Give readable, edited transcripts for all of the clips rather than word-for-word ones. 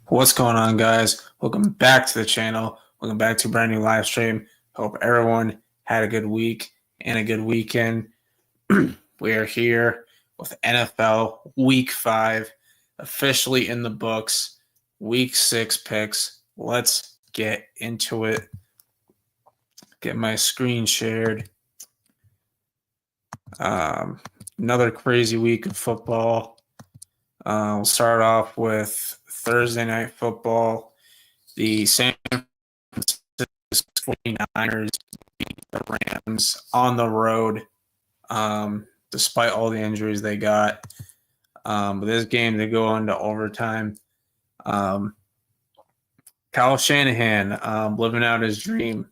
What's going on, guys? Welcome back to the channel. Welcome back to a brand new live stream. Hope everyone had a good week and a good weekend. We are here with NFL Week 5 officially in the books. Week 6 picks. Let's get into it. Get my screen shared. Another crazy week of football. We'll start off with Thursday night football. The San Francisco 49ers beat the Rams on the road, despite all the injuries they got. But this game, they go into overtime. Kyle Shanahan living out his dream.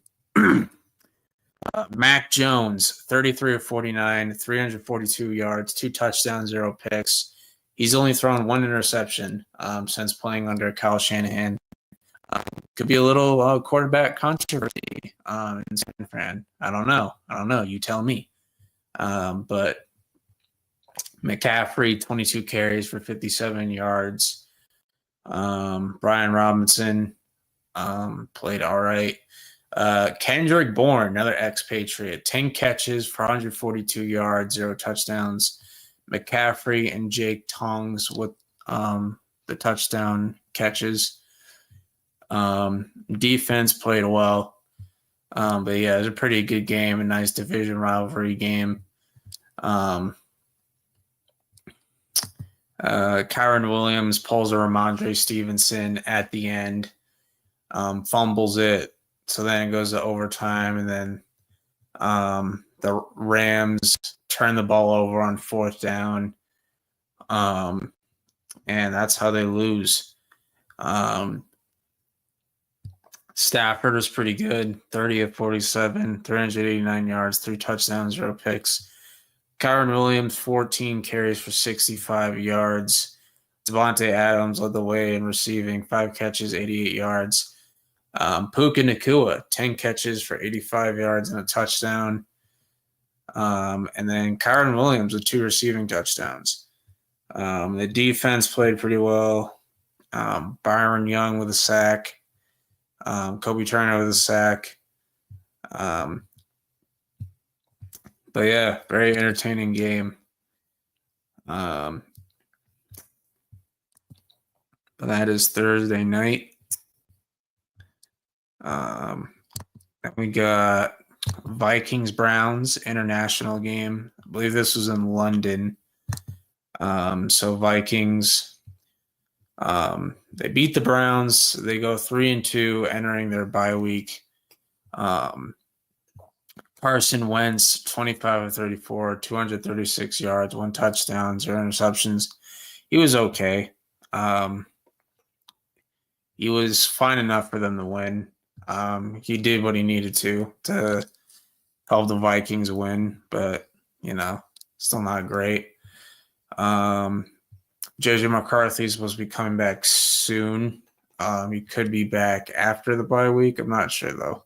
Mac Jones, 33 of 49, 342 yards, 2 touchdowns, 0 picks. He's only thrown 1 interception since playing under Kyle Shanahan. Could be a little quarterback controversy in San Fran. I don't know. You tell me. But McCaffrey, 22 carries for 57 yards. Brian Robinson played all right. Kendrick Bourne, another expatriate, 10 catches for 142 yards, 0 touchdowns. McCaffrey and Jake Tongs with the touchdown catches. Defense played well. But yeah, it was a pretty good game, a nice division rivalry game. Kyron Williams pulls a Ramondre Stevenson at the end, fumbles it. So then it goes to overtime, and then the Rams turn the ball over on 4th down. And that's how they lose. Stafford was pretty good, 30 of 47, 389 yards, 3 touchdowns, 0 picks. Kyron Williams, 14 carries for 65 yards. Devontae Adams led the way in receiving, 5 catches, 88 yards. Puka Nacua, 10 catches for 85 yards and a touchdown. And then Kyron Williams with 2 receiving touchdowns. The defense played pretty well. Byron Young with a sack. Kobe Turner with a sack. But yeah, very entertaining game. But that is Thursday night. And we got Vikings-Browns international game. I believe this was in London. So Vikings, they beat the Browns. They go 3-2 entering their bye week. Carson Wentz, 25 of 34, 236 yards, 1 touchdown, 0 interceptions. He was okay. He was fine enough for them to win. He did what he needed to help the Vikings win, but, still not great. JJ McCarthy is supposed to be coming back soon. He could be back after the bye week. I'm not sure, though.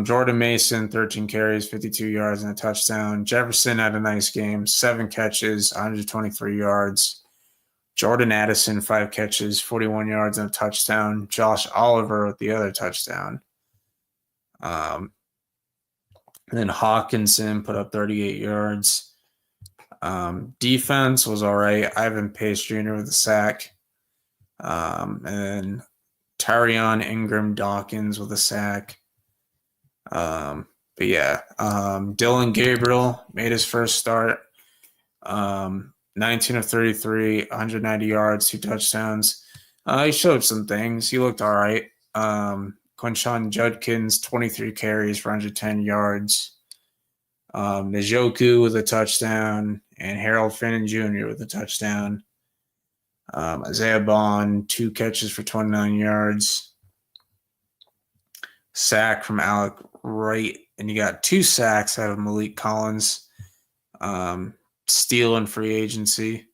Jordan Mason, 13 carries, 52 yards, and a touchdown. Jefferson had a nice game, 7 catches, 123 yards. Jordan Addison, 5 catches, 41 yards, and a touchdown. Josh Oliver with the other touchdown. And then Hawkinson put up 38 yards. Defense was all right. Ivan Pace Jr. with a sack. And then Tyrion Ingram Dawkins with a sack. But yeah, Dylan Gabriel made his first start. 19 of 33, 190 yards, 2 touchdowns. He showed some things. He looked all right. Quinshon Judkins, 23 carries for 110 yards. Njoku with a touchdown, and Harold Finn Jr. with a touchdown. Isaiah Bond, 2 catches for 29 yards. Sack from Alec Wright, and you got 2 sacks out of Malik Collins. Steal in free agency.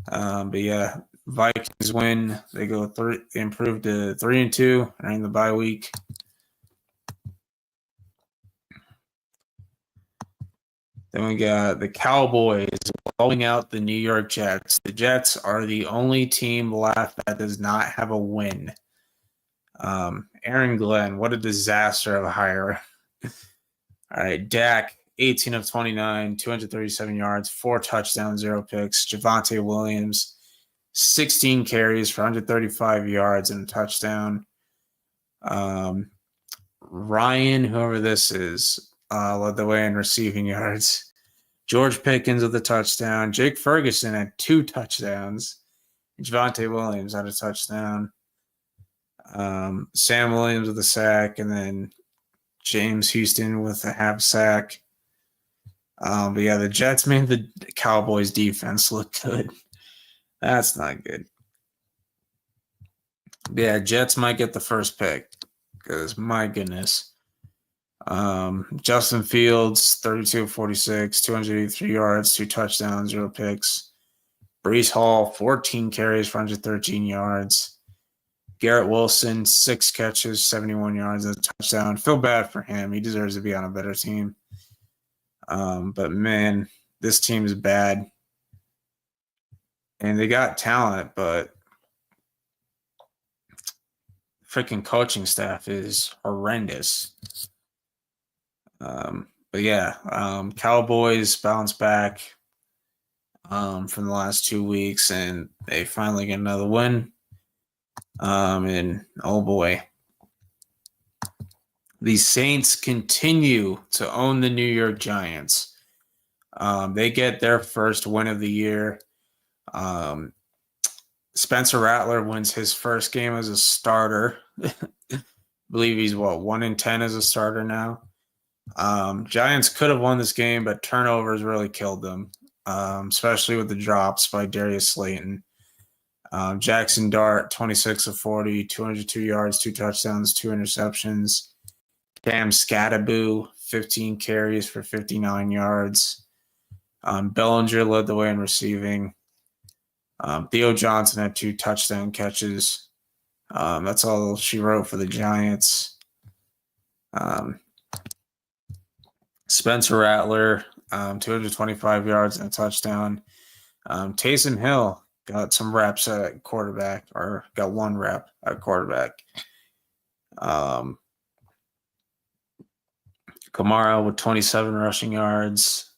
But yeah, Vikings win. They go they improve to 3-2 during the bye week. Then we got the Cowboys blowing out the New York Jets. The Jets are the only team left that does not have a win. Aaron Glenn, what a disaster of a hire. All right, Dak, 18 of 29, 237 yards, 4 touchdowns, 0 picks. Javonte Williams, 16 carries for 135 yards and a touchdown. Ryan, whoever this is, led the way in receiving yards. George Pickens with a touchdown. Jake Ferguson had 2 touchdowns. Javonte Williams had a touchdown. Sam Williams with a sack, and then James Houston with a half sack. But yeah, the Jets made the Cowboys defense look good. That's not good. But yeah, Jets might get the first pick because my goodness. Justin Fields, 32-46, 283 yards, 2 touchdowns, 0 picks. Breece Hall, 14 carries for 113 yards. Garrett Wilson, 6 catches, 71 yards, and a touchdown. Feel bad for him. He deserves to be on a better team. But man, this team is bad. And they got talent, but freaking coaching staff is horrendous. But yeah, Cowboys bounce back from the last 2 weeks, and they finally get another win. And oh boy, the Saints continue to own the New York Giants. They get their first win of the year. Spencer Rattler wins his first game as a starter. I believe he's 1-10 as a starter now. Giants could have won this game, but turnovers really killed them, especially with the drops by Darius Slayton. Jackson Dart, 26 of 40, 202 yards, 2 touchdowns, 2 interceptions. Cam Skattebo, 15 carries for 59 yards. Bellinger led the way in receiving. Theo Johnson had 2 touchdown catches. That's all she wrote for the Giants. Spencer Rattler, 225 yards and a touchdown. Taysom Hill got some reps at quarterback, or got 1 rep at quarterback. Kamara with 27 rushing yards.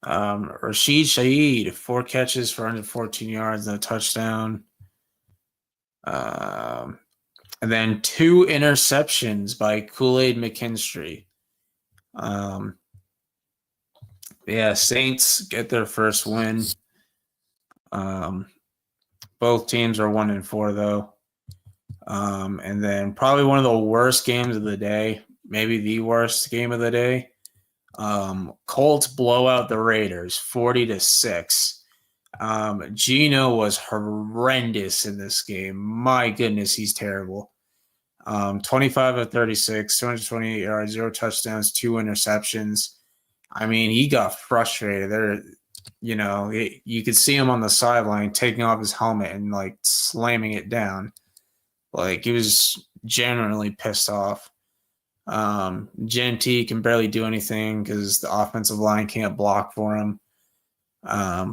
Rashid Shaheed, 4 catches for 114 yards and a touchdown. And then 2 interceptions by Kool-Aid McKinstry. Yeah, Saints get their first win. Both teams are 1-4 though. And then probably one of the worst games of the day, maybe the worst game of the day. Colts blow out the Raiders 40-6. Geno was horrendous in this game. My goodness, he's terrible. 25 of 36, 228 yards, 0 touchdowns, 2 interceptions. I mean, he got frustrated. You could see him on the sideline taking off his helmet and like slamming it down. Like he was genuinely pissed off. GNT can barely do anything because the offensive line can't block for him.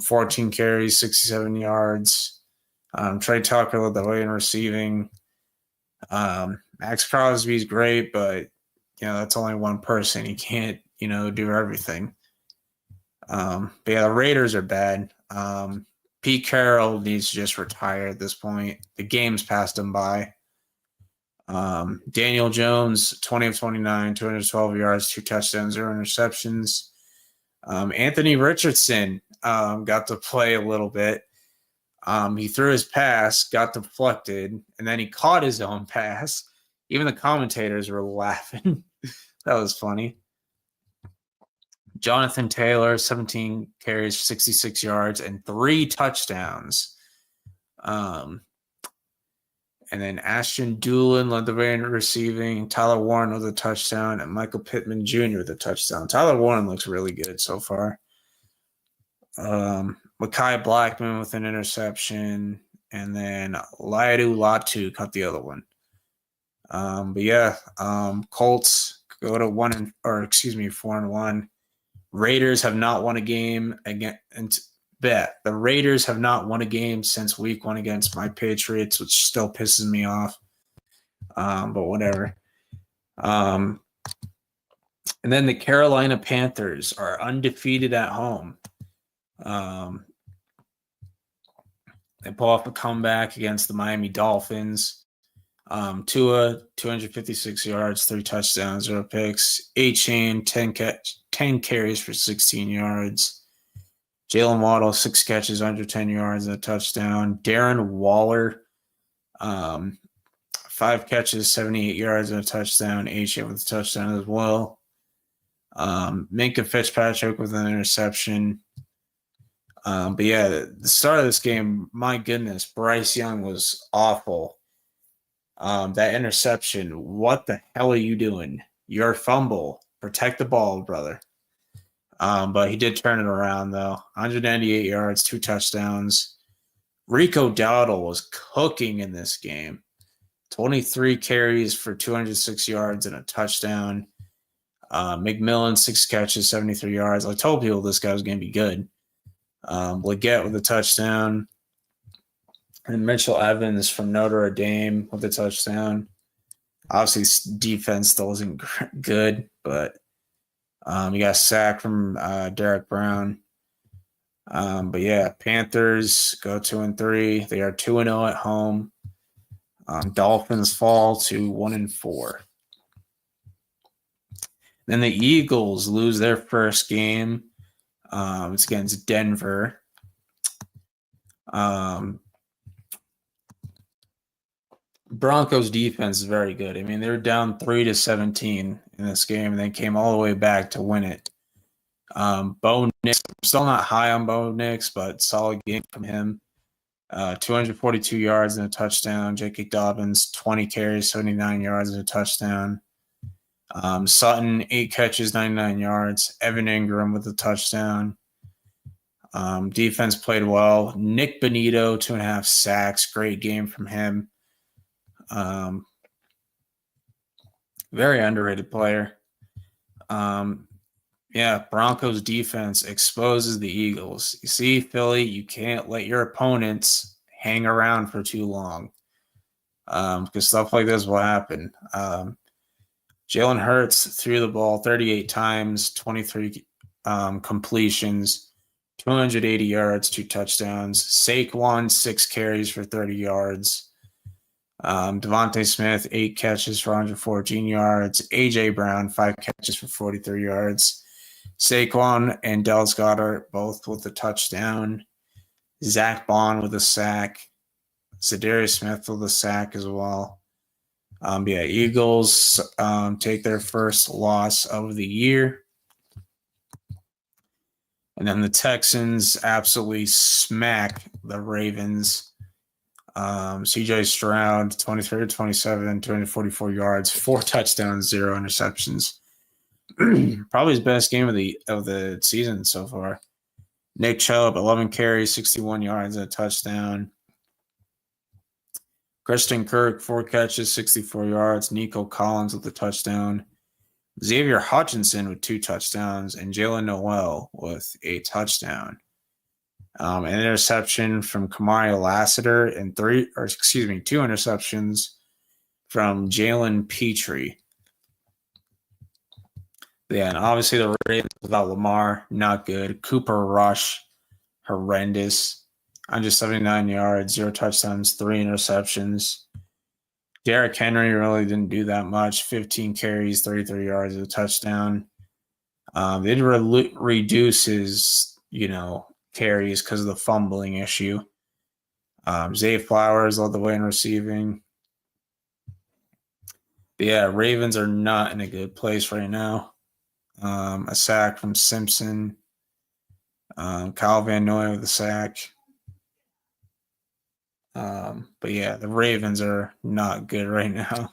14 carries, 67 yards. Trey Tucker led the way in receiving. Max Crosby's great, but that's only one person. He can't, do everything. But yeah, the Raiders are bad. Pete Carroll needs to just retire at this point. The game's passed him by. Daniel Jones, 20 of 29, 212 yards, 2 touchdowns, 0 interceptions. Anthony Richardson got to play a little bit. He threw his pass, got deflected, and then he caught his own pass. Even the commentators were laughing. That was funny. Jonathan Taylor, 17 carries, 66 yards, and 3 touchdowns. And then Ashton Doolin led the way in receiving. Tyler Warren with a touchdown, and Michael Pittman Jr. with a touchdown. Tyler Warren looks really good so far. Mekhi Blackman with an interception, and then Laidu Latu caught the other one. But yeah, Colts go to 4-1. Raiders have not won a game again. And bet the Raiders have not won a game since week 1 against my Patriots, which still pisses me off. But whatever. And then the Carolina Panthers are undefeated at home. They pull off a comeback against the Miami Dolphins. Tua, 256 yards, 3 touchdowns, 0 picks. A-Chain, 10 carries for 16 yards. Jalen Waddle, 6 catches, under 10 yards, and a touchdown. Darren Waller, 5 catches, 78 yards, and a touchdown. A-Chain with a touchdown as well. Minkah Fitzpatrick with an interception. But yeah, the start of this game, my goodness, Bryce Young was awful. That interception, what the hell are you doing? Your fumble. Protect the ball, brother. But he did turn it around, though. 198 yards, 2 touchdowns. Rico Dowdle was cooking in this game. 23 carries for 206 yards and a touchdown. McMillan, 6 catches, 73 yards. I told people this guy was going to be good. Leggett with a touchdown. And Mitchell Evans from Notre Dame with a touchdown. Obviously, defense still isn't good, but you got a sack from Derek Brown. But yeah, Panthers go 2-3. They are 2-0 at home. Dolphins fall to 1-4. Then the Eagles lose their first game. It's against Denver. Broncos defense is very good. I mean, they were down 3-17 in this game, and they came all the way back to win it. Bo Nix, I'm still not high on Bo Nix, but solid game from him. 242 yards and a touchdown. J.K. Dobbins, 20 carries, 79 yards and a touchdown. Sutton, 8 catches, 99 yards. Evan Ingram with a touchdown. Defense played well. Nick Bonito, 2.5 sacks. Great game from him. Very underrated player. Yeah, Broncos defense exposes the Eagles. You see, Philly, you can't let your opponents hang around for too long, because stuff like this will happen. Jalen Hurts threw the ball 38 times, 23 completions, 280 yards, 2 touchdowns. Saquon, 6 carries for 30 yards. Devontae Smith, 8 catches for 114 yards. A.J. Brown, 5 catches for 43 yards. Saquon and Dallas Goedert both with a touchdown. Zach Bond with a sack. Zadarius Smith with a sack as well. Yeah, Eagles take their first loss of the year. And then the Texans absolutely smack the Ravens. CJ Stroud, 23-27, 244 yards, 4 touchdowns, 0 interceptions. Probably his best game of the season so far. Nick Chubb, 11 carries, 61 yards, and a touchdown. Christian Kirk, 4 catches, 64 yards. Nico Collins with a touchdown. Xavier Hutchinson with 2 touchdowns, and Jalen Noel with a touchdown. An interception from Kamari Lassiter and 2 interceptions from Jalen Petrie. Yeah, and obviously the Ravens without Lamar, not good. Cooper Rush, horrendous. 179 yards, 0 touchdowns, 3 interceptions. Derrick Henry really didn't do that much. 15 carries, 33 yards, a touchdown. They did reduce his, carries because of the fumbling issue. Zay Flowers led the way in receiving. But yeah, Ravens are not in a good place right now. A sack from Simpson. Kyle Van Noy with a sack. But yeah, the Ravens are not good right now.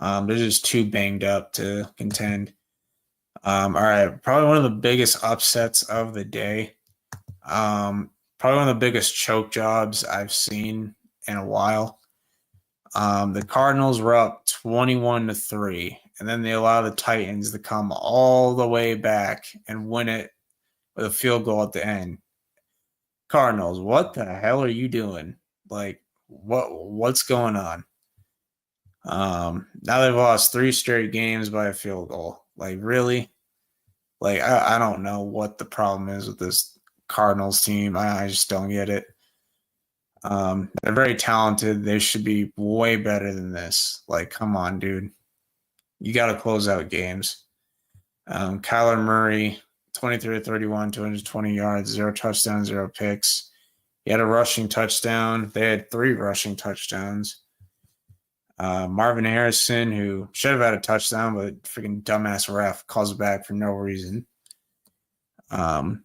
They're just too banged up to contend. All right, probably one of the biggest upsets of the day. Probably one of the biggest choke jobs I've seen in a while. The Cardinals were up 21-3 and then they allow the Titans to come all the way back and win it with a field goal at the end. Cardinals, what the hell are you doing? Like, what's going on? Now they've lost 3 straight games by a field goal. Like, really? Like, I don't know what the problem is with this Cardinals team. I just don't get it. They're very talented. They should be way better than this. Like, come on, dude. You got to close out games. Kyler Murray, 23-31, 220 yards, 0 touchdowns, 0 picks. He had a rushing touchdown. They had 3 rushing touchdowns. Marvin Harrison, who should have had a touchdown, but freaking dumbass ref calls it back for no reason. Trey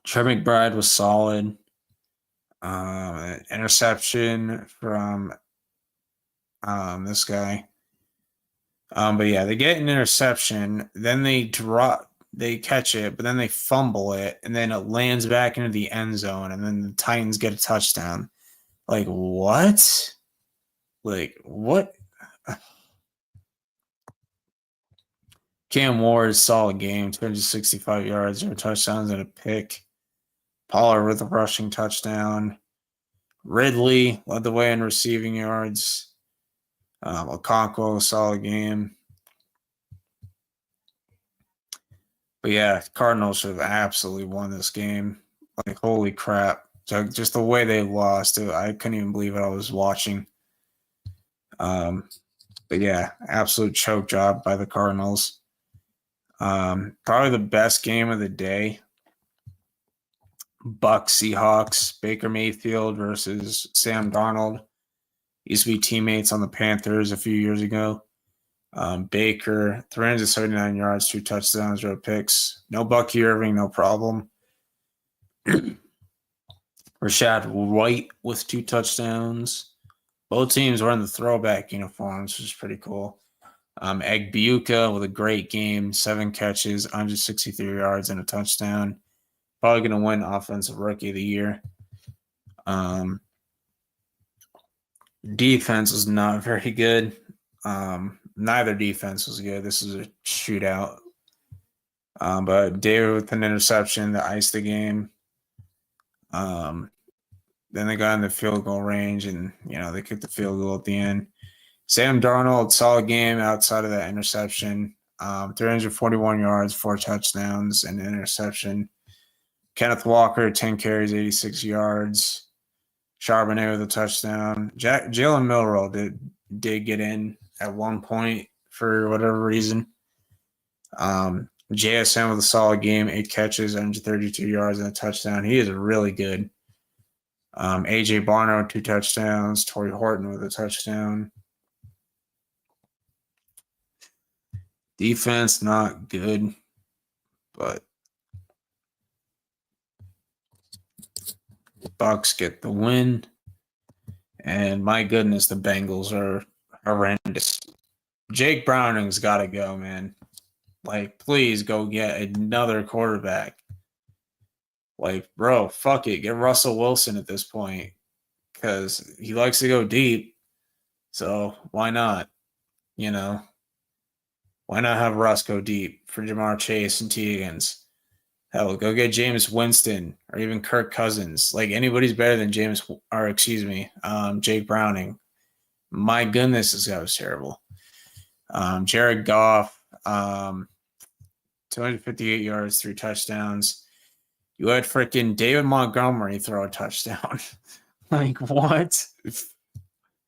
McBride was solid. Interception from this guy. But yeah, they get an interception, then they catch it, but then they fumble it, and then it lands back into the end zone, and then the Titans get a touchdown. Like, what? Like, what? Cam Ward, solid game, 265 yards, 0 touchdowns, and a pick. Pollard with a rushing touchdown. Ridley led the way in receiving yards. Okonkwo, solid game. But yeah, Cardinals should have absolutely won this game. Like, holy crap. So just the way they lost, I couldn't even believe what I was watching. But yeah, absolute choke job by the Cardinals. Probably the best game of the day. Bucs Seahawks, Baker Mayfield versus Sam Darnold. Used to be teammates on the Panthers a few years ago. Baker, 379 yards, 2 touchdowns, 0 picks. No Bucky Irving, no problem. Rashad White with 2 touchdowns. Both teams were in the throwback uniforms, which is pretty cool. Egbuka with a great game, 7 catches, 163 yards, and a touchdown. Probably going to win Offensive Rookie of the Year. Defense was not very good. Neither defense was good. This is a shootout. But David with an interception to ice the game. Then they got in the field goal range, and they kicked the field goal at the end. Sam Darnold, solid game outside of that interception. 341 yards, 4 touchdowns, and an interception. Kenneth Walker, 10 carries, 86 yards. Charbonnet with a touchdown. Jalen Milroe did get in at one point for whatever reason. JSN with a solid game, 8 catches, 132 yards, and a touchdown. He is really good. AJ Barno, 2 touchdowns. Torrey Horton with a touchdown. Defense, not good, but Bucs get the win. And my goodness, the Bengals are horrendous. Jake Browning's got to go, man. Like, please go get another quarterback. Like, bro, fuck it. Get Russell Wilson at this point because he likes to go deep. So why not? Why not have Russ go deep for Jamar Chase and T. Higgins? Hell, go get Jameis Winston or even Kirk Cousins. Like, anybody's better than Jake Browning. My goodness, this guy was terrible. Jared Goff, 258 yards, 3 touchdowns. You had freaking David Montgomery throw a touchdown. Like, what?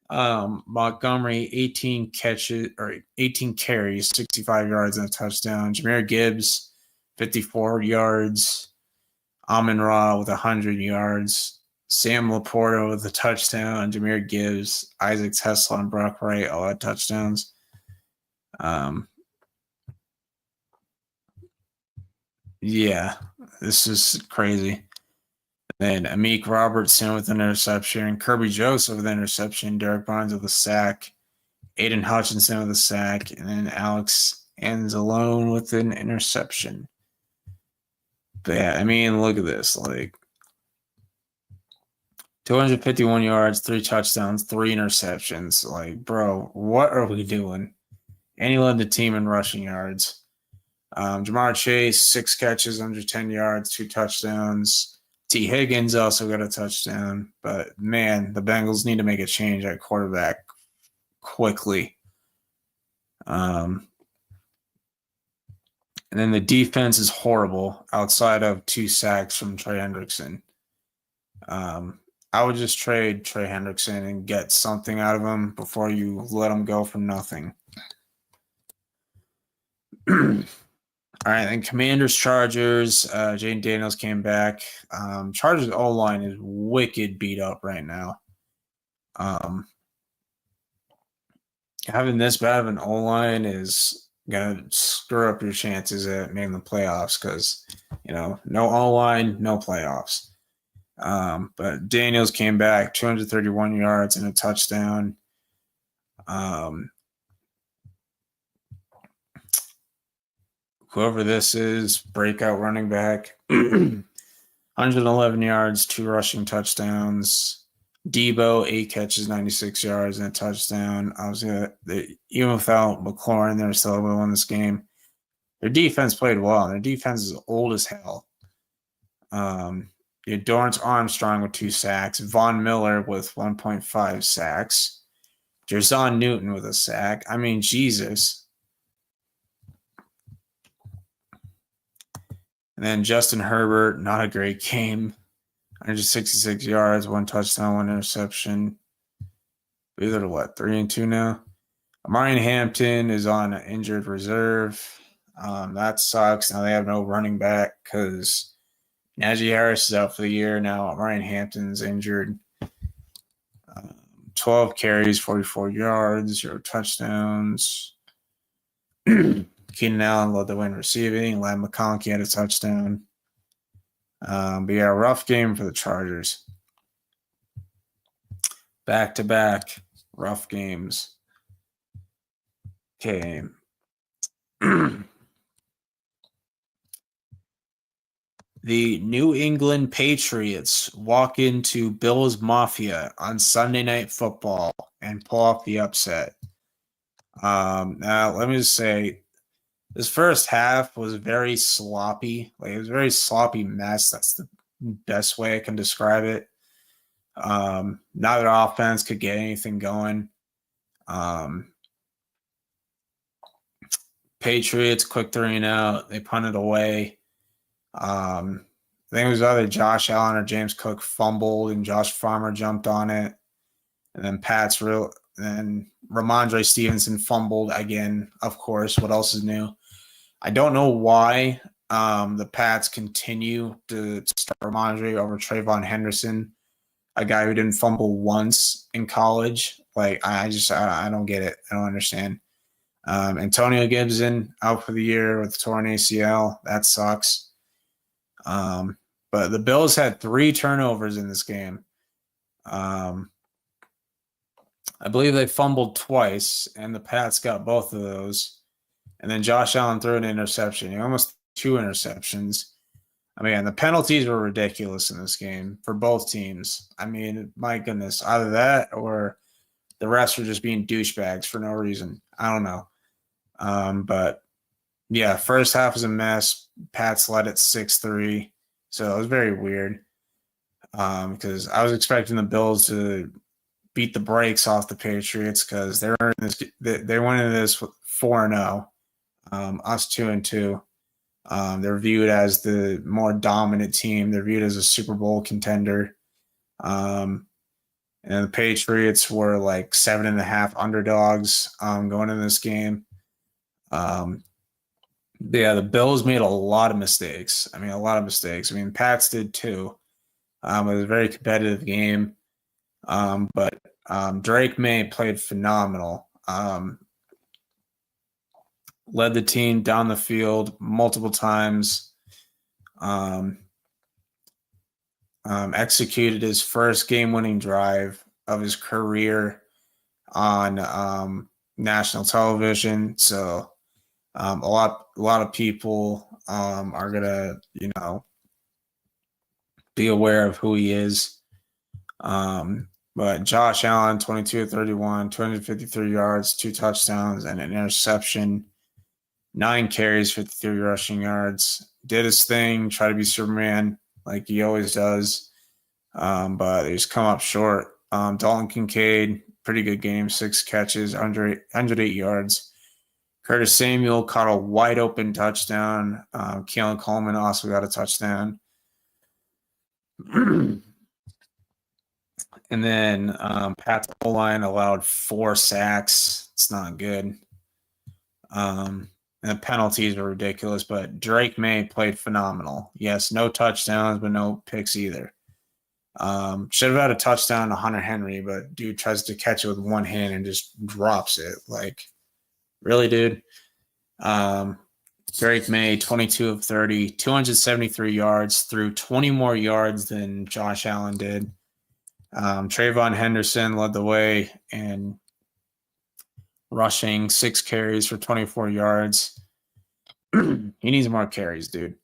Montgomery, 18 carries, 65 yards and a touchdown. Jahmyr Gibbs, 54 yards. Amon-Ra with 100 yards. Sam Laporta with a touchdown. Jahmyr Gibbs, Isaac Tesla, and Brock Wright all had touchdowns. Yeah, this is crazy. Then Amik Robertson with an interception, Kirby Joseph with an interception, Derek Barnes with a sack, Aiden Hutchinson with a sack, and then Alex Anzalone with an interception. But yeah, I mean, look at this. Like, 251 yards, 3 touchdowns, 3 interceptions. Like, bro, what are we doing? and he led the team in rushing yards. Jamar Chase, 6 catches under 10 yards, 2 touchdowns. T. Higgins also got a touchdown. But, man, the Bengals need to make a change at quarterback quickly. And then the defense is horrible outside of 2 sacks from Trey Hendrickson. I would just trade Trey Hendrickson and get something out of him before you let him go for nothing. All right, then Commanders, Chargers. Jaden Daniels came back. Chargers O-line is wicked beat up right now. Having this bad of an O-line is going to screw up your chances at making the playoffs because, no O-line, no playoffs. But Daniels came back, 231 yards and a touchdown. Whoever this is, breakout running back, 111 yards, 2 rushing touchdowns. Debo, 8 catches, 96 yards, and a touchdown. Even without McLaurin, they're still able to win this game. Their defense played well. Their defense is old as hell. Dorrance Armstrong with 2 sacks. Von Miller with 1.5 sacks. Jerzon Newton with a sack. I mean, Jesus. And then Justin Herbert, not a great game. 166 yards, 1 touchdown, 1 interception. They're 3-2 now? Marion Hampton is on injured reserve. That sucks. Now they have no running back because Najee Harris is out for the year. Now Marion Hampton's injured. 12 carries, 44 yards, 0 touchdowns. Keenan Allen led the way in receiving. Lamb McConkey had a touchdown. But yeah, rough game for the Chargers. Back-to-back rough games. Okay. The New England Patriots walk into Bills Mafia on Sunday Night Football and pull off the upset. Now, let me just say, this first half was very sloppy. It was a very sloppy mess. That's the best way I can describe it. Neither offense could get anything going. Patriots, quick 3 and out. They punted away. I think it was either Josh Allen or James Cook fumbled and Josh Farmer jumped on it. And then then Ramondre Stevenson fumbled again, of course. What else is new? I don't know why the Pats continue to start Ramondre over Trayvon Henderson, a guy who didn't fumble once in college. I don't get it. I don't understand. Antonio Gibson out for the year with torn ACL. That sucks. But the Bills had 3 turnovers in this game. I believe they fumbled twice, and the Pats got both of those. And then Josh Allen threw an interception. He almost 2 interceptions. I mean, the penalties were ridiculous in this game for both teams. I mean, my goodness, either that or the refs were just being douchebags for no reason. I don't know. But yeah, first half was a mess. Pats led at 6-3. So it was very weird because I was expecting the Bills to beat the brakes off the Patriots because they went into this 4-0. Us 2-2. They're viewed as the more dominant team. They're viewed as a Super Bowl contender. And the Patriots were 7.5 underdogs going into this game. The Bills made a lot of mistakes. I mean, Pats did too. It was a very competitive game. But Drake May played phenomenal. Led the team down the field multiple times. Executed his first game-winning drive of his career on national television. So a lot of people are gonna, be aware of who he is. But Josh Allen, 22 of 31, 253 yards, 2 touchdowns, and an interception. 9 carries, 53 rushing yards. Did his thing, try to be Superman like he always does. But he's come up short. Dalton Kincaid, pretty good game, 6 catches, 108 yards. Curtis Samuel caught a wide open touchdown. Keelan Coleman also got a touchdown. And then Pat's O-line allowed 4 sacks. It's not good. And the penalties were ridiculous, but Drake May played phenomenal. Yes, no touchdowns, but no picks either. Should have had a touchdown to Hunter Henry, but dude tries to catch it with one hand and just drops it. Like, really, dude? Drake May, 22 of 30, 273 yards, threw 20 more yards than Josh Allen did. Trayvon Henderson led the way and rushing 6 carries for 24 yards. He needs more carries, dude.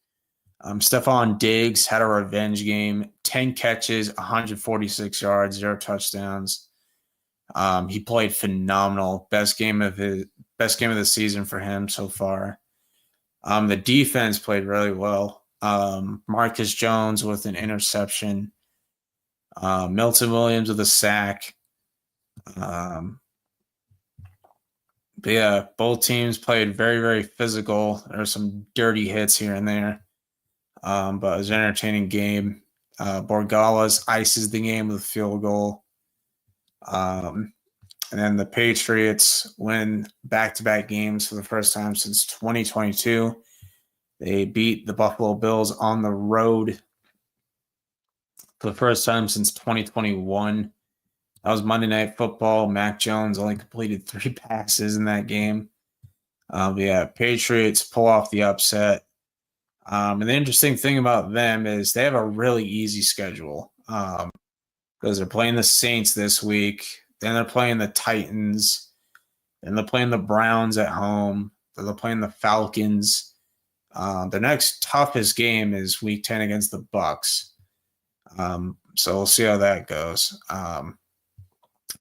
Stephon Diggs had a revenge game, 10 catches, 146 yards, 0 touchdowns. He played phenomenal. Best game of the season for him so far. The defense played really well. Marcus Jones with an interception. Milton Williams with a sack. But yeah, both teams played very, very physical. There were some dirty hits here and there. But it was an entertaining game. Borgales ices the game with a field goal. And then the Patriots win back-to-back games for the first time since 2022. They beat the Buffalo Bills on the road for the first time since 2021. That was Monday Night Football. Mac Jones only completed 3 passes in that game. Yeah, Patriots pull off the upset. And the interesting thing about them is they have a really easy schedule because they're playing the Saints this week. Then they're playing the Titans. Then they're playing the Browns at home. Then they're playing the Falcons. Their next toughest game is Week 10 against the Bucs. So we'll see how that goes.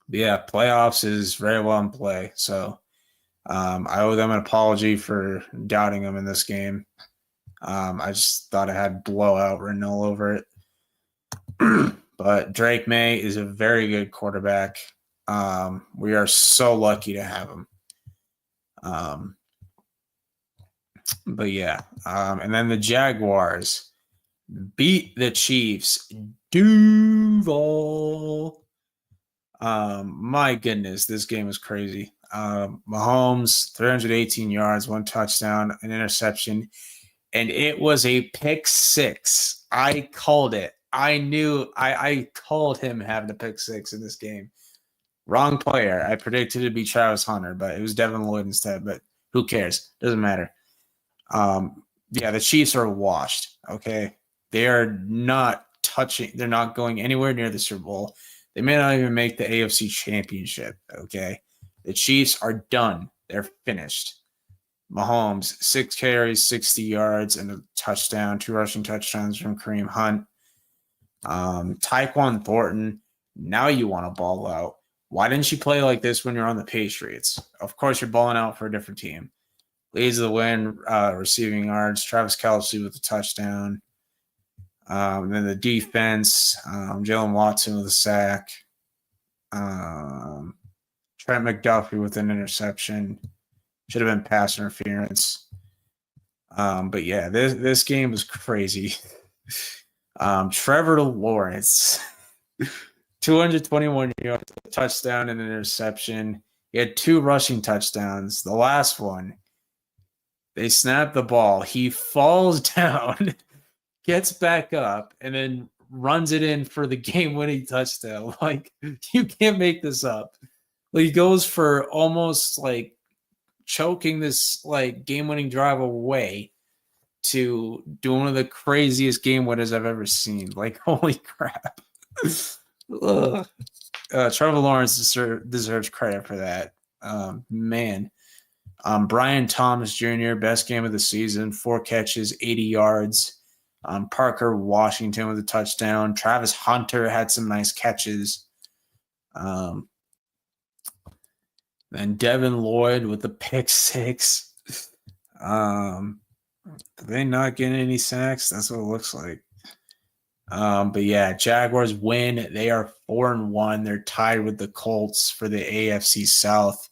Yeah, playoffs is very well in play. So I owe them an apology for doubting them in this game. I just thought it had blowout written all over it. But Drake May is a very good quarterback. We are so lucky to have him. But yeah, and then the Jaguars beat the Chiefs. Duval. My goodness, this game was crazy. Mahomes, 318 yards, 1 touchdown, an interception, and it was a pick 6. I called it. I knew I called him having a pick 6 in this game. Wrong player. I predicted it to be Travis Hunter, but it was Devin Lloyd instead. But who cares? Doesn't matter. Yeah, the Chiefs are washed. Okay, they are not touching. They're not going anywhere near the Super Bowl. They may not even make the AFC Championship. Okay, the Chiefs are done. They're finished. Mahomes, 6 carries, 60 yards, and a touchdown. 2 rushing touchdowns from Kareem Hunt. Tyquan Thornton. Now you want to ball out. Why didn't you play like this when you're on the Patriots? Of course, you're balling out for a different team. Leads the win, receiving yards. Travis Kelce with a touchdown. And then the defense, Jalen Watson with a sack. Trent McDuffie with an interception. Should have been pass interference. But yeah, this game was crazy. Trevor Lawrence, 221 yards, touchdown and an interception. He had 2 rushing touchdowns. The last one, they snap the ball. He falls down, gets back up, and then runs it in for the game-winning touchdown. Like, you can't make this up. Like, he goes for almost like choking this like game-winning drive away to do one of the craziest game winners I've ever seen. Like, holy crap. Trevor Lawrence deserves credit for that. Man. Brian Thomas Jr., best game of the season, 4 catches, 80 yards. Parker Washington with a touchdown. Travis Hunter had some nice catches. Um, then Devin Lloyd with the pick six. Did they not get any sacks? That's what it looks like. But yeah, Jaguars win. They are 4-1. They're tied with the Colts for the AFC South.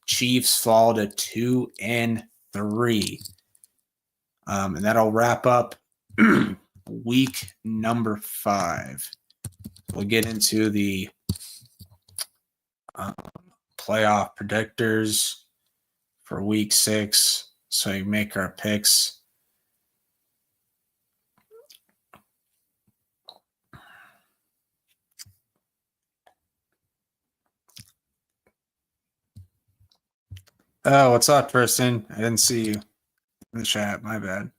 Chiefs fall to 2-3. And that'll wrap up week number 5. We'll get into the playoff predictors for week 6. So you make our picks. Oh, what's up, Tristan? I didn't see you in the chat. My bad.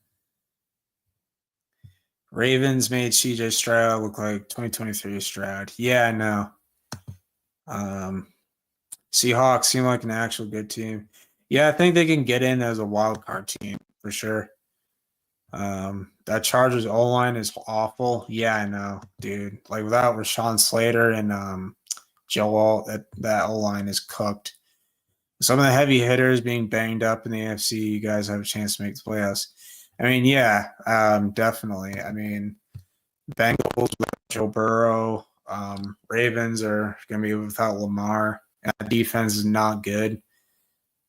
Ravens made CJ Stroud look like 2023 Stroud. Yeah, I know. Seahawks seem like an actual good team. Yeah, I think they can get in as a wild card team for sure. That Chargers O-line is awful. Yeah, I know, dude. Like without Rashawn Slater and Joel, that O-line is cooked. Some of the heavy hitters being banged up in the AFC, you guys have a chance to make the playoffs. I mean, yeah, definitely. I mean, Bengals with Joe Burrow, Ravens are going to be without Lamar. Defense is not good.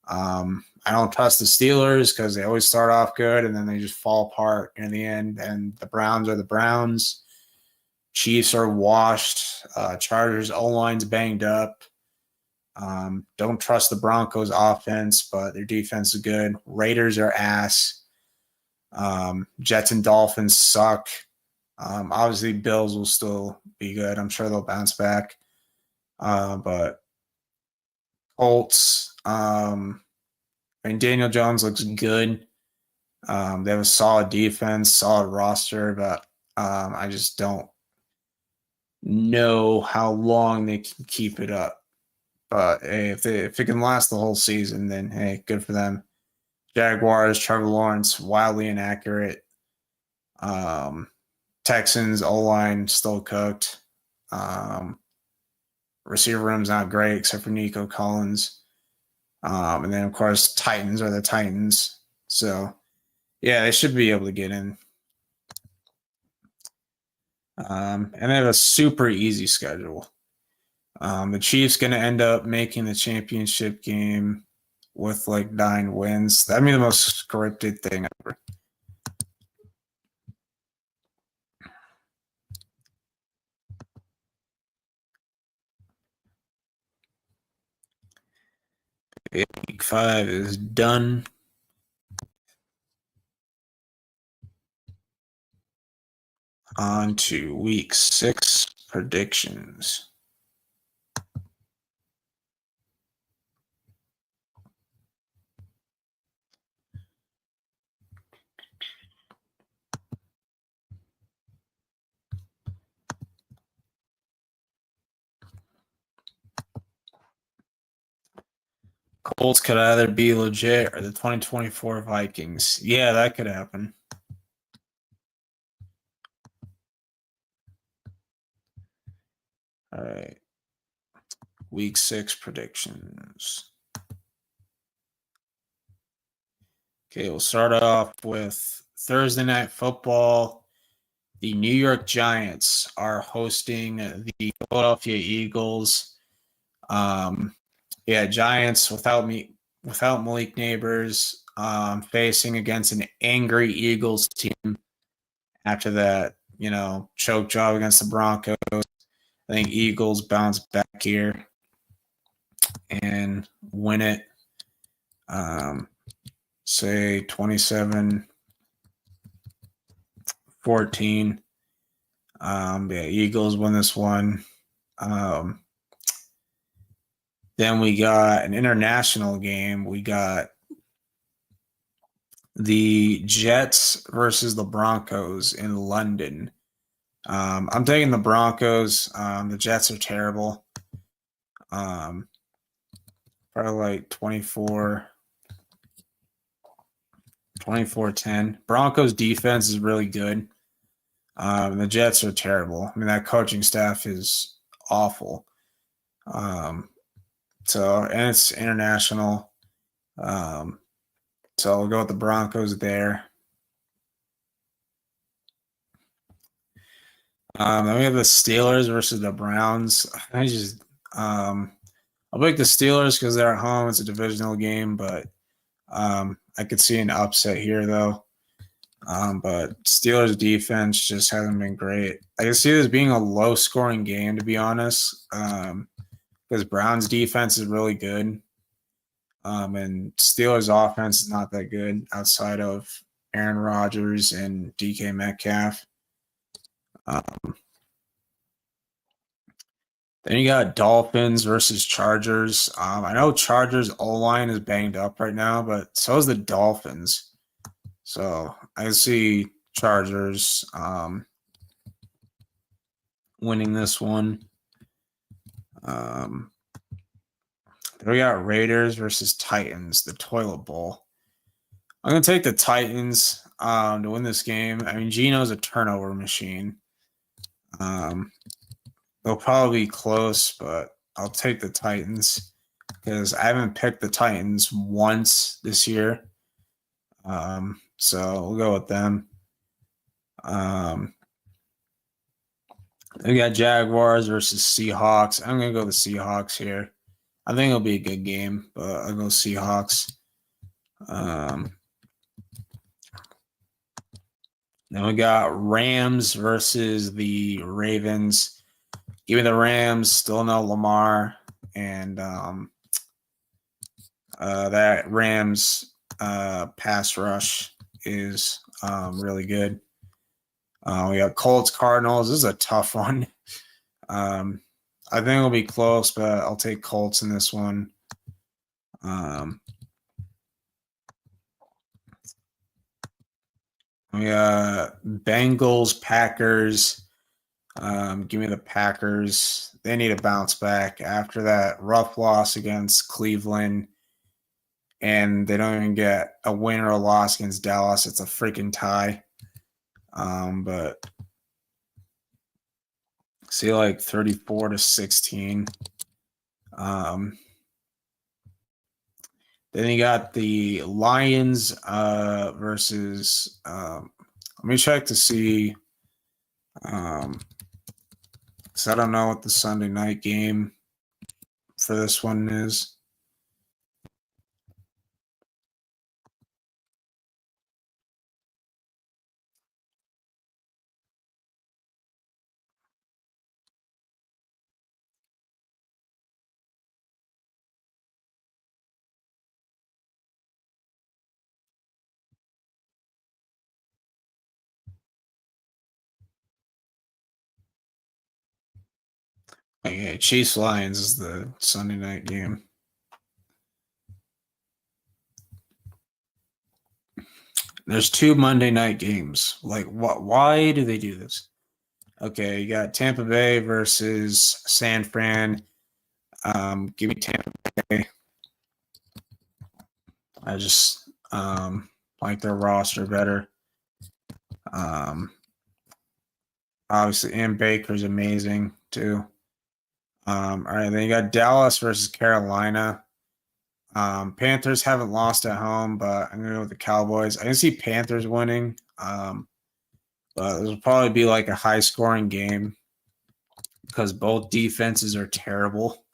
I don't trust the Steelers because they always start off good and then they just fall apart in the end. And the Browns are the Browns. Chiefs are washed. Chargers O-line's banged up. Don't trust the Broncos offense, but their defense is good. Raiders are ass. Jets and Dolphins suck. Obviously, Bills will still be good. I'm sure they'll bounce back. But Colts, and Daniel Jones looks good. They have a solid defense, solid roster, but I just don't know how long they can keep it up. But hey, if it can last the whole season, then hey, good for them. Jaguars, Trevor Lawrence, wildly inaccurate. Texans, O-line still cooked. Receiver room's not great except for Nico Collins. And then, of course, Titans are the Titans. So, yeah, they should be able to get in. And they have a super easy schedule. The Chiefs going to end up making the championship game with like 9 wins. That'd be the most scripted thing ever. Week 5 is done. On to week 6 predictions. Colts could either be legit or the 2024 Vikings. Yeah, that could happen. All right. Week 6 predictions. Okay, we'll start off with Thursday Night Football. The New York Giants are hosting the Philadelphia Eagles. Giants without Malik Neighbors, facing against an angry Eagles team after that, choke job against the Broncos. I think Eagles bounce back here and win it. Say 27-14. Eagles win this one. Then we got an international game. We got the Jets versus the Broncos in London. I'm taking the Broncos. The Jets are terrible. Probably like 24-10. Broncos defense is really good. The Jets are terrible. I mean, that coaching staff is awful. So and it's international. So we'll go with the Broncos there. Then we have the Steelers versus the Browns. I'll pick the Steelers because they're at home. It's a divisional game, but I could see an upset here though. But Steelers defense just hasn't been great. I can see this being a low scoring game, to be honest, because Browns defense is really good. And Steelers offense is not that good outside of Aaron Rodgers and DK Metcalf. Then you got Dolphins versus Chargers. I know Chargers O-line is banged up right now, but so is the Dolphins. So I see Chargers winning this one. Then we got Raiders versus Titans, the toilet bowl. I'm going to take the Titans to win this game. I mean, Geno's a turnover machine. They'll probably be close, but I'll take the Titans because I haven't picked the Titans once this year. So we'll go with them. We got Jaguars versus Seahawks. I'm going to go the Seahawks here. I think it'll be a good game, but I'll go Seahawks. Then we got Rams versus the Ravens. Give me the Rams. Still no Lamar. And that Rams pass rush is really good. We got Colts Cardinals. This is a tough one. I think it'll be close, but I'll take Colts in this one. We got Bengals Packers. Give me the Packers. They need to bounce back after that rough loss against Cleveland. And they don't even get a win or a loss against Dallas. It's a freaking tie. But see like 34-16. Then you got the Lions versus let me check to see because I don't know what the Sunday night game for this one is. Okay, Chiefs Lions is the Sunday night game. There's 2 Monday night games. Like, what? Why do they do this? Okay, you got Tampa Bay versus San Fran. Give me Tampa Bay. I just like their roster better. Obviously, and Baker's amazing too. All right, then you got Dallas versus Carolina. Panthers haven't lost at home, but I'm gonna go with the Cowboys. I can see Panthers winning. But it'll probably be like a high-scoring game because both defenses are terrible.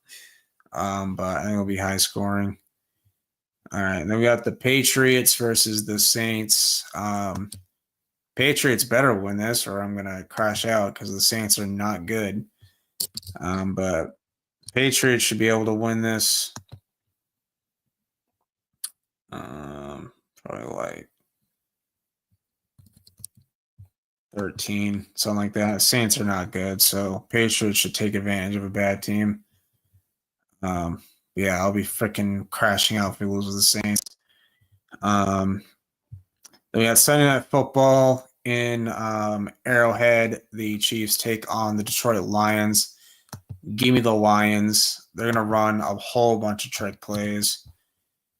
But I think it'll be high-scoring. All right, and then we got the Patriots versus the Saints. Patriots better win this, or I'm gonna crash out because the Saints are not good. But Patriots should be able to win this. Probably like 13, something like that. Saints are not good, so Patriots should take advantage of a bad team. Yeah, I'll be freaking crashing out if we lose with the Saints. Then we got Sunday Night Football in Arrowhead. The Chiefs take on the Detroit Lions. Give me the Lions. They're going to run a whole bunch of trick plays,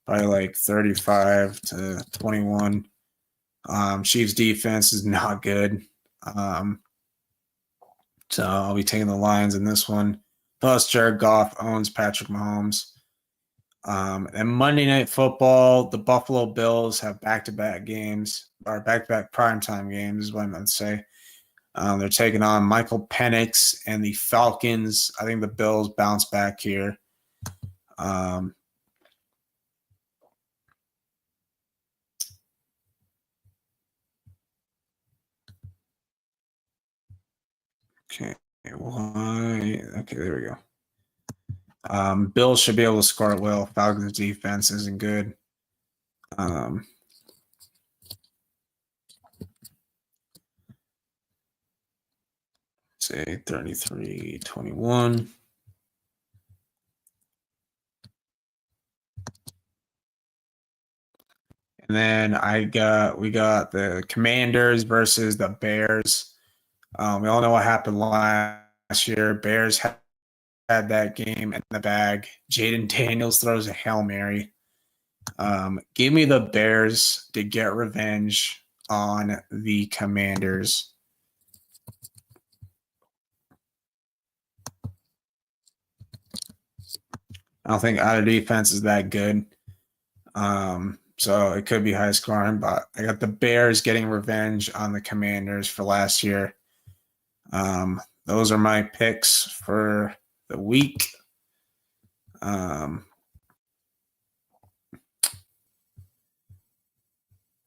probably like 35-21. Chiefs defense is not good. So I'll be taking the Lions in this one. Plus, Jared Goff owns Patrick Mahomes. And Monday Night Football, the Buffalo Bills have back-to-back games, or back-to-back primetime games, is what I meant to say. They're taking on Michael Penix and the Falcons. I think the Bills bounce back here. Okay, why? Okay, there we go. Bills should be able to score at will. Falcons' defense isn't good. Say 33-21. And then we got the Commanders versus the Bears. We all know what happened last year. Bears had that game in the bag. Jaden Daniels throws a Hail Mary. Give me the Bears to get revenge on the Commanders. I don't think either defense is that good. So it could be high scoring, but I got the Bears getting revenge on the Commanders for last year. Those are my picks for the week. And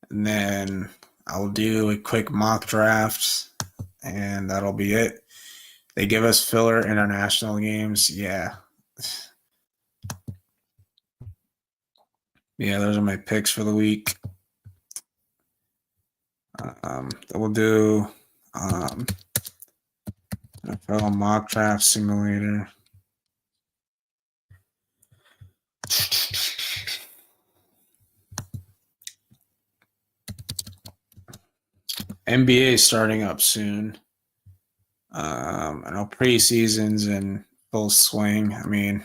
then I'll do a quick mock draft, and that'll be it. They give us filler international games. Yeah. Yeah, those are my picks for the week. We'll do NFL mock draft simulator. NBA is starting up soon. I know preseason's in full swing. I mean,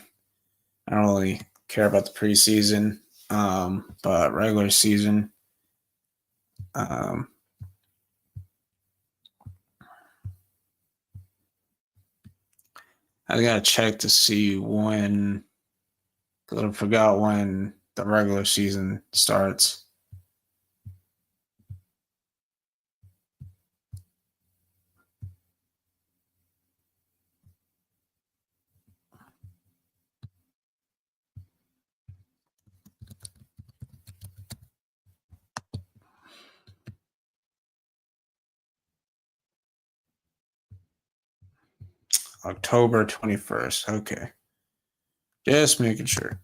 I don't really care about the preseason, but regular season. I gotta check to see when. Because I forgot when the regular season starts. October 21st. Okay. Just making sure.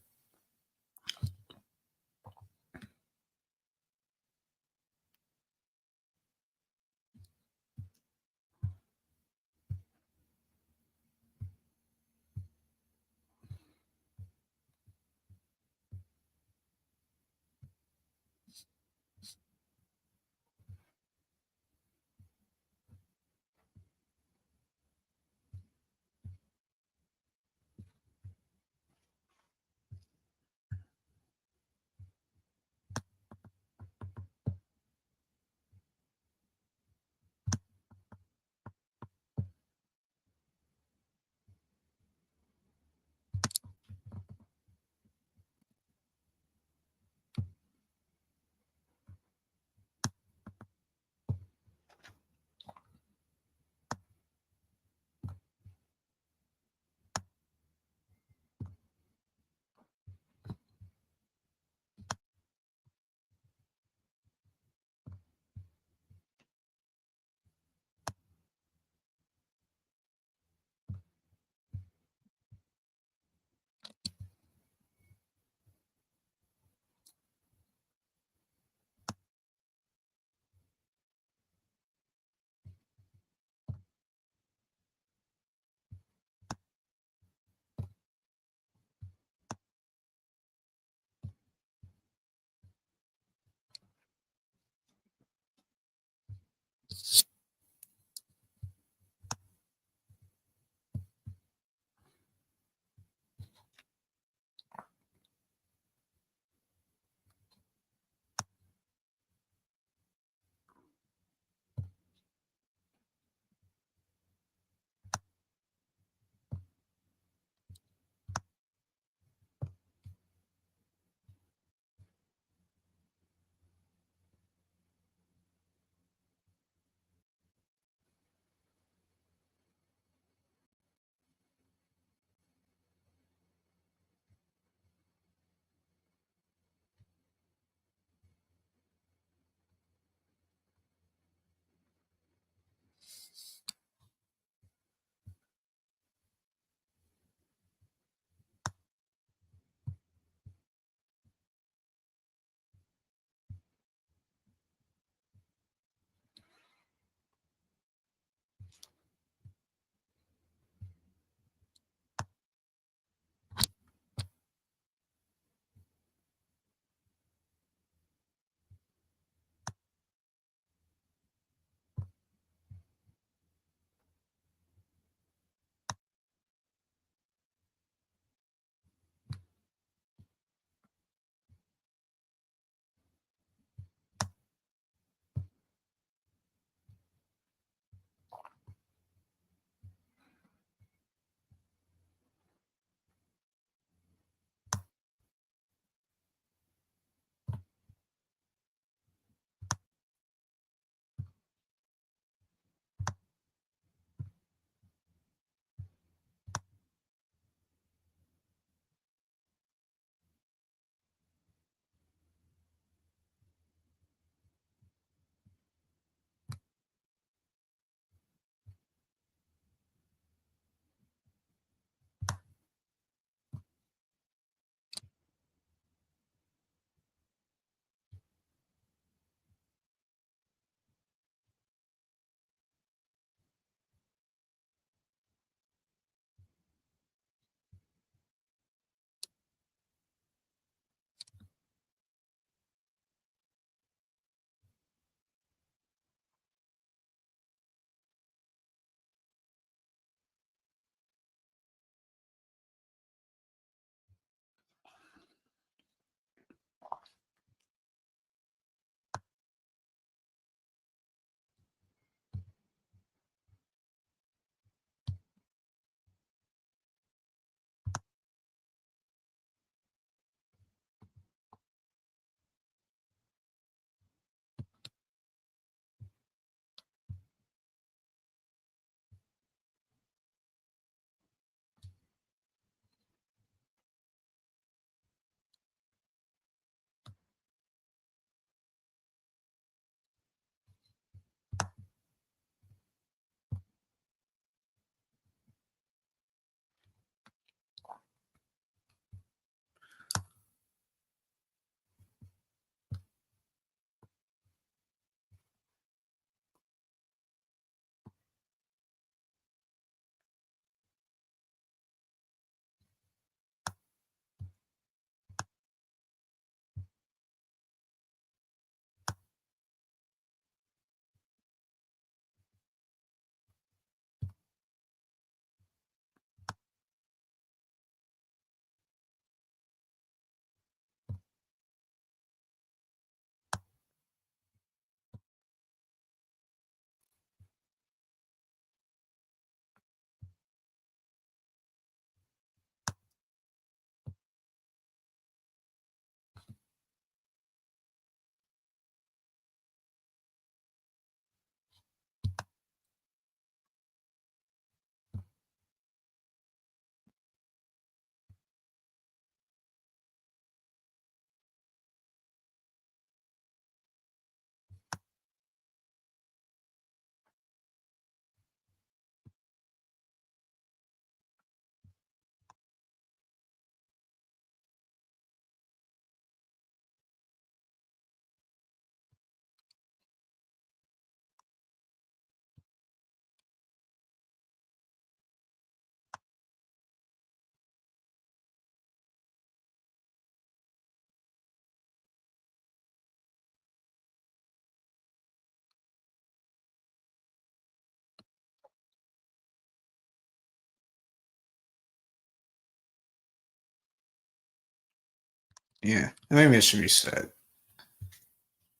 Yeah, I think this should be set.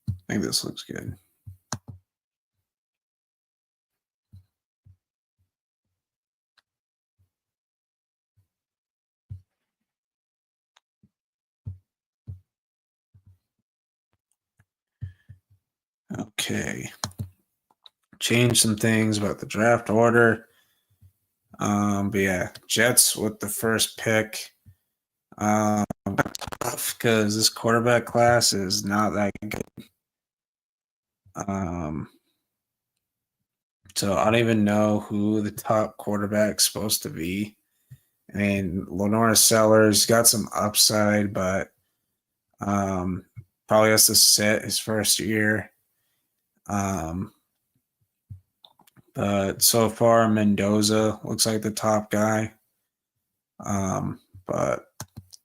I think this looks good. Okay. Change some things about the draft order. But yeah, Jets with the first pick. Because this quarterback class is not that good. So I don't even know who the top quarterback's supposed to be. I mean, Lenora Sellers got some upside, but probably has to sit his first year. But so far, Mendoza looks like the top guy. But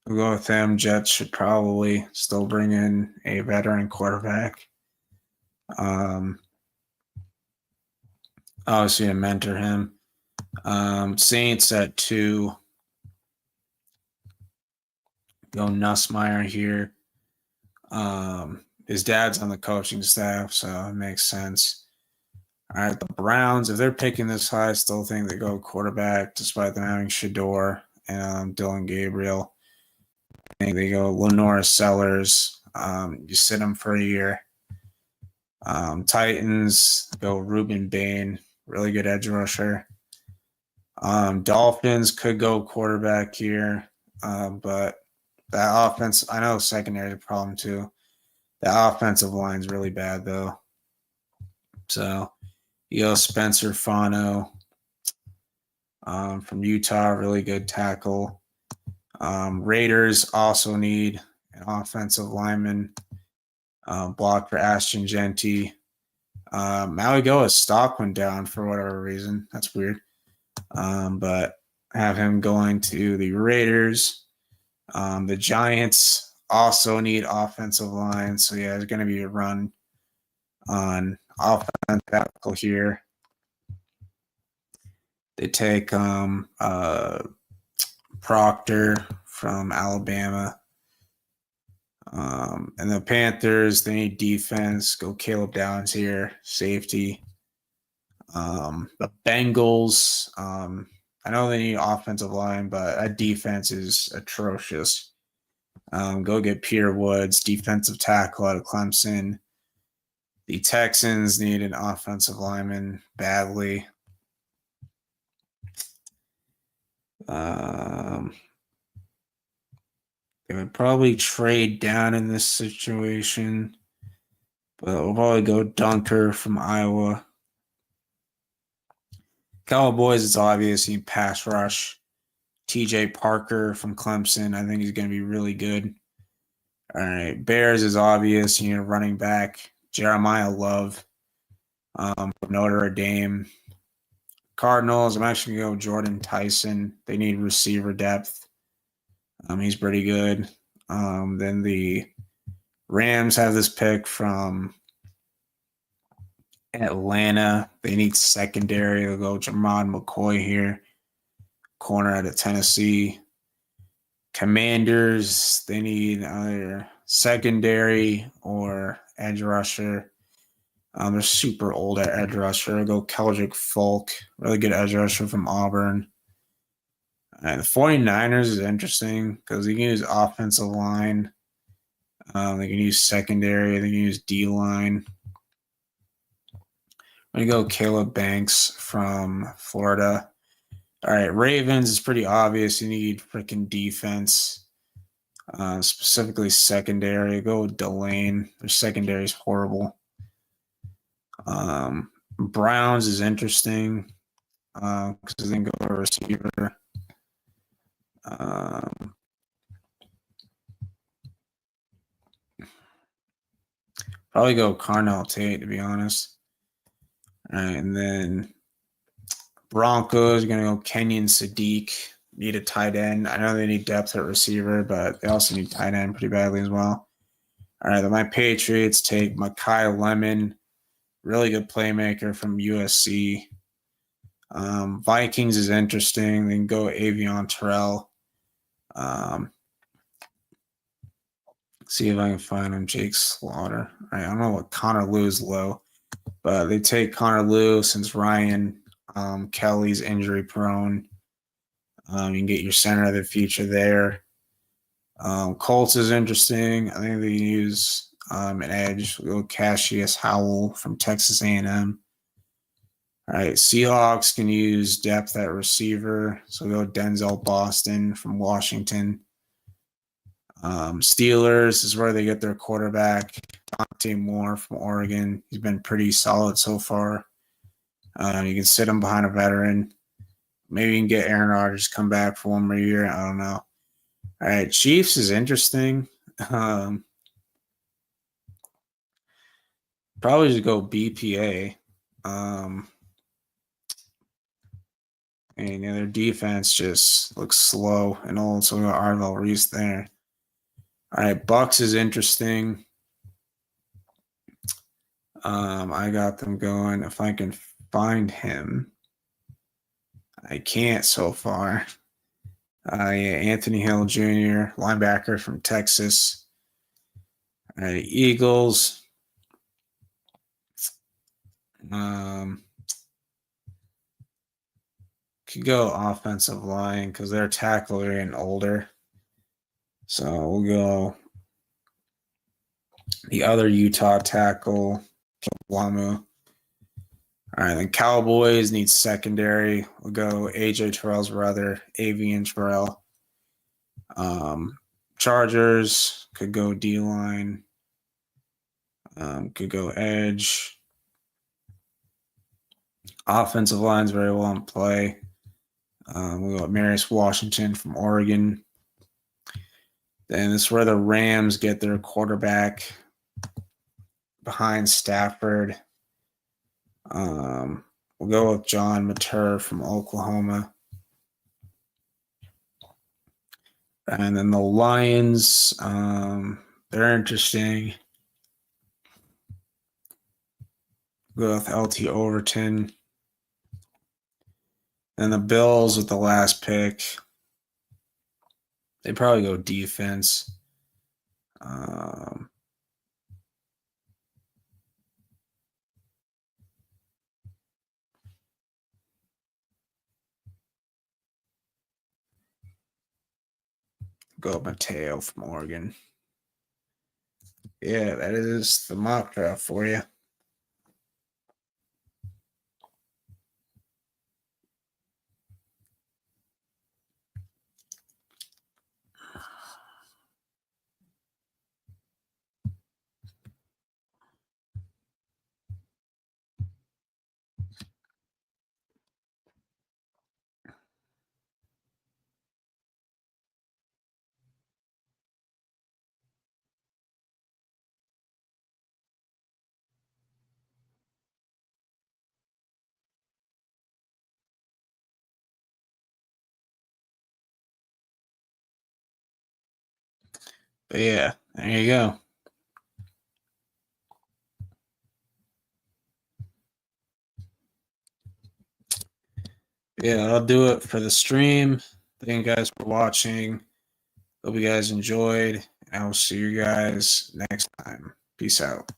we'll go with him. Jets should probably still bring in a veteran quarterback. Obviously, to mentor him. Saints at 2. Go Nussmeier here. His dad's on the coaching staff, so it makes sense. All right, the Browns, if they're picking this high, I still think they go quarterback, despite them having Shador and Dylan Gabriel. I think they go Lenora Sellers. You sit him for a year. Titans go Ruben Bain, really good edge rusher. Dolphins could go quarterback here, but that offense, I know secondary is a problem too. The offensive line's really bad though. So you go Spencer Fano from Utah, really good tackle. Raiders also need an offensive lineman. Block for Ashton Genty. Maui Goa's stock went down for whatever reason. That's weird. But have him going to the Raiders. The Giants also need offensive line. So, yeah, there's going to be a run on offensive tackle here. They take Proctor from Alabama. And the Panthers, they need defense. Go Caleb Downs here, safety. The Bengals, I know they need offensive line, but that defense is atrocious. Go get Peter Woods, defensive tackle out of Clemson. The Texans need an offensive lineman badly. They would probably trade down in this situation, but we'll probably go Dunker from Iowa. Cowboys, it's obvious. You need pass rush. TJ Parker from Clemson, I think he's going to be really good. All right, Bears is obvious. You need a running back. Jeremiah Love from Notre Dame. Cardinals, I'm actually going to go Jordan Tyson. They need receiver depth. He's pretty good. Then the Rams have this pick from Atlanta. They need secondary. They'll go Jamon McCoy here, corner out of Tennessee. Commanders, they need either secondary or edge rusher. They're super old at edge rusher. I'll go Keldrick Folk, really good edge rusher from Auburn. And the 49ers is interesting because they can use offensive line. They can use secondary. They can use D-line. I'm going to go Caleb Banks from Florida. All right, Ravens is pretty obvious. You need freaking defense, specifically secondary. Go with Delane. Their secondary is horrible. Browns is interesting because they can go a receiver. Probably go Carnell Tate, to be honest. All right, and then Broncos are going to go Kenyon Sadiq. Need a tight end. I know they need depth at receiver, but they also need tight end pretty badly as well. All right, then my Patriots take Mekhi Lemon, really good playmaker from USC. Vikings is interesting. They can go Avion Terrell. See if I can find him. Jake Slaughter. I don't know what Connor Lew's low, but they take Connor Lew since Ryan Kelly's injury prone. You can get your center of the future there. Colts is interesting. I think they use an edge. We'll go Cassius Howell from Texas A&M. All right, Seahawks can use depth at receiver. So we'll go Denzel Boston from Washington. Steelers is where they get their quarterback, Dante Moore from Oregon. He's been pretty solid so far. You can sit him behind a veteran. Maybe you can get Aaron Rodgers come back for one more year. I don't know. All right, Chiefs is interesting. Probably just go BPA. And their defense just looks slow and old, so we got Arvell Reese there. All right, Bucks is interesting. I got them going. If I can find him, I can't so far. Anthony Hill Jr., linebacker from Texas. All right, Eagles. Could go offensive line because their tackle are getting older. So we'll go the other Utah tackle, Wamu. All right, then Cowboys need secondary. We'll go AJ Terrell's brother, Avian Terrell. Chargers could go D-line. Could go edge. Offensive line's very well in play. We got Marius Washington from Oregon. Then this is where the Rams get their quarterback behind Stafford. We'll go with John Mater from Oklahoma. And then the Lions, they're interesting. We'll go with LT Overton. And the Bills with the last pick. They probably go defense. Go Mateo from Oregon. Yeah, that is the mock draft for you. But yeah, there you go. Yeah, I'll do it for the stream. Thank you guys for watching. Hope you guys enjoyed. And I will see you guys next time. Peace out.